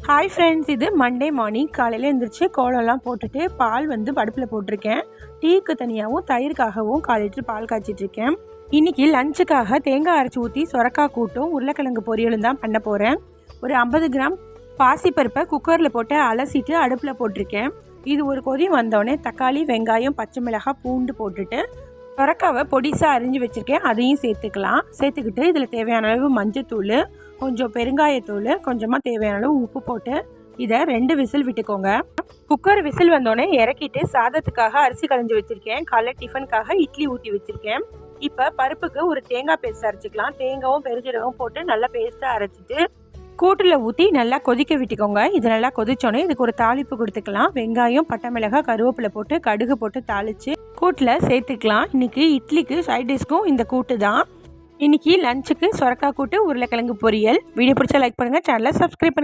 Hi friends, இது Monday morning. காலையில் எழுந்திரிச்சு கோலம்லாம் போட்டுட்டு பால் அடுப்பில் போட்டிருக்கேன். டீக்கு தனியாகவும் தயிருக்காகவும் 1/4 லிட்டர் பால் காய்ச்சிட்ருக்கேன். இன்றைக்கி லஞ்சுக்காக தேங்காய் அரைச்சி ஊற்றி சொரக்காய் கூட்டும் உருளைக்கிழங்கு பொரியலும் தான் பண்ண போகிறேன். ஒரு 50 கிராம் பாசிப்பருப்பை குக்கரில் போட்டு அலசிட்டு அடுப்பில் போட்டிருக்கேன். இது ஒரு கொதி வந்தோடனே தக்காளி, வெங்காயம், பச்சை மிளகாய், பூண்டு போட்டுட்டு சொரக்காவை பொடிசாக அரிஞ்சு வச்சுருக்கேன். அதையும் சேர்த்துக்கிட்டு இதில் தேவையான அளவு மஞ்சத்தூள், கொஞ்சம் பெருங்காயத்தூள், கொஞ்சமாக தேவையான அளவு உப்பு போட்டு இதை 2 விசில் விட்டுக்கோங்க. குக்கர் விசில் வந்தோடனே இறக்கிட்டு சாதத்துக்காக அரிசி களைஞ்சி வச்சுருக்கேன். காலைல டிஃபனுக்காக இட்லி ஊற்றி வச்சுருக்கேன். இப்போ பருப்புக்கு ஒரு தேங்காய் பேஸ்ட் அரைச்சிக்கலாம். தேங்காயும் பெருஞ்சீரகம் போட்டு நல்லா பேஸ்ட்டாக அரைச்சிட்டு கூட்டில் ஊற்றி நல்லா கொதிக்க விட்டுக்கோங்க. இது நல்லா கொதிச்சோடனே இதுக்கு ஒரு தாளிப்பு கொடுத்துக்கலாம். வெங்காயம், பட்டை மிளகாய், கருவேப்பிலை போட்டு கடுகு போட்டு தாளித்து கூட்டில் சேர்த்துக்கலாம். இன்றைக்கி இட்லிக்கு சைட் டிஷ்க்கும் இந்த கூட்டு தான். இன்றைக்கி லஞ்சுக்கு சொரக்காய் கூட்டு, உருளைக்கிழங்கு பொரியல். வீடியோ பிடிச்சா லைக் பண்ணுங்கள், சேனலை சப்ஸ்கிரைப் பண்ணி